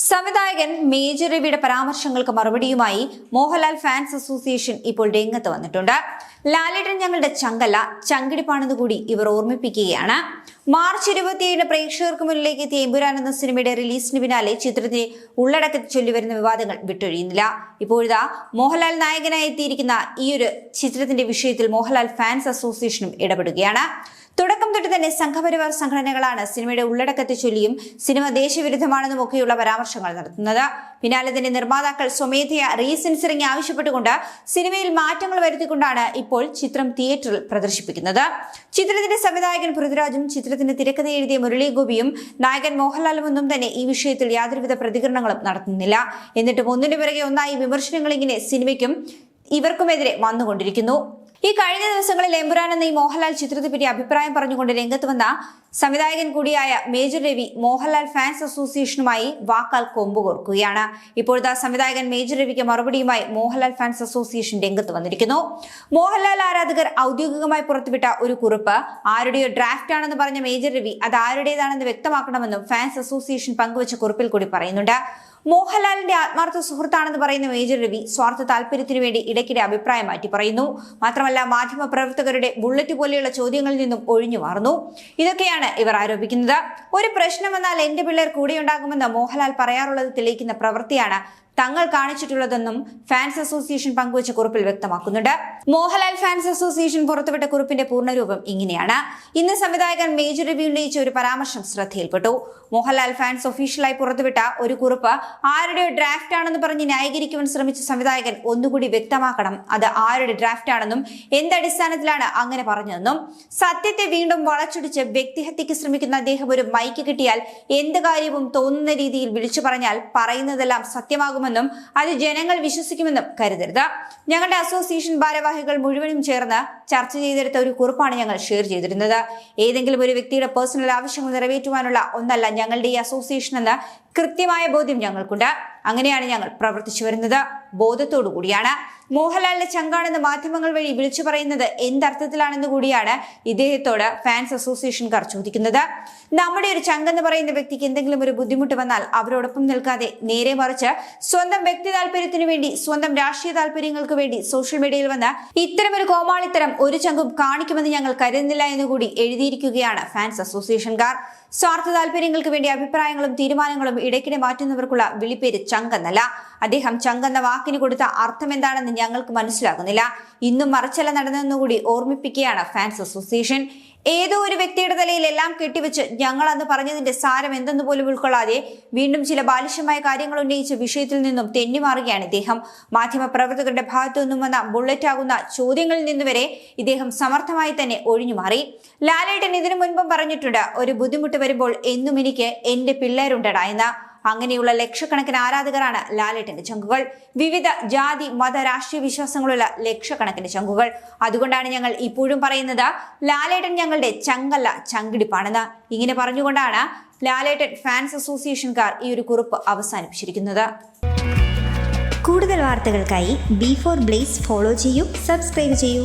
സംവിധായകൻ മേജർ രവിയുടെ പരാമർശങ്ങൾക്ക് മറുപടിയുമായി മോഹൻലാൽ ഫാൻസ് അസോസിയേഷൻ ഇപ്പോൾ രംഗത്ത് വന്നിട്ടുണ്ട്. ലാലേട്ടൻ ഞങ്ങളുടെ ചങ്കല്ല, ചങ്കിടിപ്പാണെന്ന് കൂടി ഇവർ ഓർമ്മിപ്പിക്കുകയാണ്. മാർച്ച് 27 പ്രേക്ഷകർക്ക് മുന്നിലേക്ക് എത്തിയ എമ്പുരാൻ എന്ന സിനിമയുടെ റിലീസിന് പിന്നാലെ ചിത്രത്തിന്റെ ഉള്ളടക്കത്തിൽ ചൊല്ലിവരുന്ന വിവാദങ്ങൾ വിട്ടൊഴിയുന്നില്ല. ഇപ്പോഴിതാ മോഹൻലാൽ നായകനായി എത്തിയിരിക്കുന്ന ഈ ഒരു ചിത്രത്തിന്റെ വിഷയത്തിൽ മോഹൻലാൽ ഫാൻസ് അസോസിയേഷനും ഇടപെടുകയാണ്. തുടക്കം തൊട്ട് തന്നെ സംഘപരിവാർ സംഘടനകളാണ് സിനിമയുടെ ഉള്ളടക്കത്തെ ചൊല്ലിയും സിനിമ ദേശവിരുദ്ധമാണെന്നും ഒക്കെയുള്ള പരാമർശങ്ങൾ നടത്തുന്നത്. പിന്നാലെ തന്നെ നിർമ്മാതാക്കൾ സ്വമേധയാ റീസെൻസറിംഗ് ആവശ്യപ്പെട്ടുകൊണ്ട് സിനിമയിൽ മാറ്റങ്ങൾ വരുത്തിക്കൊണ്ടാണ് ഇപ്പോൾ ചിത്രം തിയേറ്ററിൽ പ്രദർശിപ്പിക്കുന്നത്. ചിത്രത്തിന്റെ സംവിധായകൻ പൃഥ്വിരാജും ചിത്രത്തിന്റെ തിരക്കഥ എഴുതിയ മുരളി ഗോപിയും നായകൻ മോഹൻലാലും ഒന്നും തന്നെ ഈ വിഷയത്തിൽ യാതൊരുവിധ പ്രതികരണങ്ങളും നടത്തുന്നില്ല. എന്നിട്ടും ഒന്നിനു പിറകെ ഒന്നായി വിമർശനങ്ങൾ ഇങ്ങനെ സിനിമയ്ക്കും ഇവർക്കുമെതിരെ വന്നുകൊണ്ടിരിക്കുന്നു. ഈ കഴിഞ്ഞ ദിവസങ്ങളിൽ എമ്പുരാൻ എന്ന ഈ മോഹൻലാൽ ചിത്രത്തെപ്പറ്റി അഭിപ്രായം പറഞ്ഞുകൊണ്ട് രംഗത്ത് വന്ന സംവിധായകൻ കൂടിയായ മേജർ രവി മോഹൻലാൽ ഫാൻസ് അസോസിയേഷനുമായി വാക്കാൽ കൊമ്പുകോർക്കുകയാണ്. ഇപ്പോഴത്തെ സംവിധായകൻ മേജർ രവിക്ക് മറുപടിയുമായി മോഹൻലാൽ ഫാൻസ് അസോസിയേഷൻ രംഗത്ത് വന്നിരിക്കുന്നു. മോഹൻലാൽ ആരാധകർ ഔദ്യോഗികമായി പുറത്തുവിട്ട ഒരു കുറിപ്പ് ആരുടെയോ ഡ്രാഫ്റ്റ് ആണെന്ന് പറഞ്ഞ മേജർ രവി അത് ആരുടേതാണെന്ന് വ്യക്തമാക്കണമെന്നും ഫാൻസ് അസോസിയേഷൻ പങ്കുവച്ച കുറിപ്പിൽ കൂടി പറയുന്നുണ്ട്. മോഹൻലാലിന്റെ ആത്മാർത്ഥ സുഹൃത്താണെന്ന് പറയുന്ന മേജർ രവി സ്വാർത്ഥ താല്പര്യത്തിനു വേണ്ടി ഇടയ്ക്കിടെ അഭിപ്രായം മാറ്റി പറയുന്നു. മാത്രമല്ല, മാധ്യമ പ്രവർത്തകരുടെ ബുള്ളറ്റ് പോലെയുള്ള ചോദ്യങ്ങളിൽ നിന്നും ഒഴിഞ്ഞു മാറുന്നു. ഇതൊക്കെയാണ് ഇവർ ആരോപിക്കുന്നത്. ഒരു പ്രശ്നം വന്നാൽ എന്റെ പിള്ളേർ കൂടെയുണ്ടാകുമെന്ന് മോഹൻലാൽ പറയാറുള്ളത് തെളിയിക്കുന്ന പ്രവൃത്തിയാണ് തങ്ങൾ കാണിച്ചിട്ടുള്ളതെന്നും ഫാൻസ് അസോസിയേഷൻ പങ്കുവച്ച കുറിപ്പിൽ വ്യക്തമാക്കുന്നുണ്ട്. മോഹൻലാൽ ഫാൻസ് അസോസിയേഷൻ പുറത്തുവിട്ട കുറിപ്പിന്റെ പൂർണ്ണരൂപം ഇങ്ങനെയാണ്. ഇന്ന് സംവിധായകൻ മേജർ രവി ഉന്നയിച്ച ഒരു പരാമർശം ശ്രദ്ധയിൽപ്പെട്ടു. മോഹൻലാൽ ഫാൻസ് ഒഫീഷ്യലായി പുറത്തുവിട്ട ഒരു കുറിപ്പ് ആരുടെ ഡ്രാഫ്റ്റ് ആണെന്ന് പറഞ്ഞ് ന്യായീകരിക്കുവാൻ ശ്രമിച്ച സംവിധായകൻ ഒന്നുകൂടി വ്യക്തമാക്കണം അത് ആരുടെ ഡ്രാഫ്റ്റ് ആണെന്നും എന്തടിസ്ഥാനത്തിലാണ് അങ്ങനെ പറഞ്ഞതെന്നും. സത്യത്തെ വീണ്ടും വളച്ചൊടിച്ച് വ്യക്തിഹത്യക്ക് ശ്രമിക്കുന്ന അദ്ദേഹം ഒരു മൈക്ക് കിട്ടിയാൽ എന്ത് കാര്യവും തോന്നുന്ന രീതിയിൽ വിളിച്ചു പറഞ്ഞാൽ പറയുന്നതെല്ലാം സത്യമാകും ും അത് ജനങ്ങൾ വിശ്വസിക്കുമെന്നും കരുതരുത്. ഞങ്ങളുടെ അസോസിയേഷൻ ഭാരവാഹികൾ മുഴുവനും ചേർന്ന് ചർച്ച ചെയ്തെടുത്ത ഒരു കുറിപ്പാണ് ഞങ്ങൾ ഷെയർ ചെയ്തിരുന്നത്. ഏതെങ്കിലും ഒരു വ്യക്തിയുടെ പേഴ്സണൽ ആവശ്യങ്ങൾ നിറവേറ്റുവാനുള്ള ഒന്നല്ല ഞങ്ങളുടെ ഈ അസോസിയേഷൻ എന്ന കൃത്യമായ ബോധ്യം ഞങ്ങൾക്കുണ്ട്. അങ്ങനെയാണ് ഞങ്ങൾ പ്രവർത്തിച്ചു വരുന്നത്. ബോധത്തോടു കൂടിയാണ്. മോഹൻലാലിന്റെ ചങ്കാണെന്ന് മാധ്യമങ്ങൾ വഴി വിളിച്ചു പറയുന്നത് എന്തർത്ഥത്തിലാണെന്ന് കൂടിയാണ് ഇദ്ദേഹത്തോട് ഫാൻസ് അസോസിയേഷൻകാർ ചോദിക്കുന്നത്. നമ്മുടെ ഒരു ചങ്കെന്ന് പറയുന്ന വ്യക്തിക്ക് എന്തെങ്കിലും ഒരു ബുദ്ധിമുട്ട് വന്നാൽ അവരോടൊപ്പം നിൽക്കാതെ നേരെ മറിച്ച് സ്വന്തം വ്യക്തി താല്പര്യത്തിനു വേണ്ടി സ്വന്തം രാഷ്ട്രീയ താല്പര്യങ്ങൾക്ക് വേണ്ടി സോഷ്യൽ മീഡിയയിൽ വന്ന് ഇത്തരമൊരു കോമാളിത്തരം ഒരു ചങ്കും കാണിക്കുമെന്ന് ഞങ്ങൾ കരുതുന്നില്ല എന്നുകൂടി എഴുതിയിരിക്കുകയാണ് ഫാൻസ് അസോസിയേഷൻകാർ. സ്വാർത്ഥ താല്പര്യങ്ങൾക്ക് വേണ്ടി അഭിപ്രായങ്ങളും തീരുമാനങ്ങളും ഇടയ്ക്കിടെ മാറ്റുന്നവർക്കുള്ള വിളിപ്പേര് ചങ്കെന്നല്ല. അദ്ദേഹം ചങ്കെന്ന വാക്കിന് കൊടുത്ത അർത്ഥം എന്താണെന്ന് ഞങ്ങൾക്ക് മനസ്സിലാകുന്നില്ല. ഇന്നും മറിച്ചല്ല നടന്നതെന്നുകൂടി ഓർമ്മിപ്പിക്കുകയാണ് ഫാൻസ് അസോസിയേഷൻ. ഏതോ ഒരു വ്യക്തിയുടെ തലയിൽ എല്ലാം കെട്ടിവെച്ച് ഞങ്ങൾ അന്ന് പറഞ്ഞതിന്റെ സാരം എന്തെന്ന് പോലും ഉൾക്കൊള്ളാതെ വീണ്ടും ചില ബാലിശമായ കാര്യങ്ങൾ ഉന്നയിച്ച വിഷയത്തിൽ നിന്നും തെന്നിമാറുകയാണ് ഇദ്ദേഹം. മാധ്യമ പ്രവർത്തകരുടെ ഭാഗത്തു നിന്നും വന്ന ബുള്ളറ്റ് ആകുന്ന ചോദ്യങ്ങളിൽ നിന്നുവരെ ഇദ്ദേഹം സമർത്ഥമായി തന്നെ ഒഴിഞ്ഞുമാറി. ലാലേട്ടൻ ഇതിനു മുൻപും പറഞ്ഞിട്ടുണ്ട്, ഒരു ബുദ്ധിമുട്ട് വരുമ്പോൾ എന്നും എനിക്ക് എന്റെ പിള്ളേരുണ്ടടാ എന്ന്. അങ്ങനെയുള്ള ലക്ഷക്കണക്കിന് ആരാധകരാണ് ലാലേട്ടന്റെ ചങ്കുകൾ. വിവിധ ജാതി മത രാഷ്ട്രീയ വിശ്വാസങ്ങളുള്ള ലക്ഷക്കണക്കിന് ചങ്കുകൾ. അതുകൊണ്ടാണ് ഞങ്ങൾ ഇപ്പോഴും പറയുന്നത് ലാലേട്ടൻ ഞങ്ങളുടെ ചങ്കല്ല ചങ്കിടിപ്പാണെന്ന്. ഇങ്ങനെ പറഞ്ഞുകൊണ്ടാണ് ലാലേട്ടൻ ഫാൻസ് അസോസിയേഷൻകാർ ഈ ഒരു കുറിപ്പ് അവസാനിപ്പിച്ചിരിക്കുന്നത്. കൂടുതൽ വാർത്തകൾക്കായി B4 Blaze ഫോളോ ചെയ്യൂ, സബ്സ്ക്രൈബ് ചെയ്യൂ.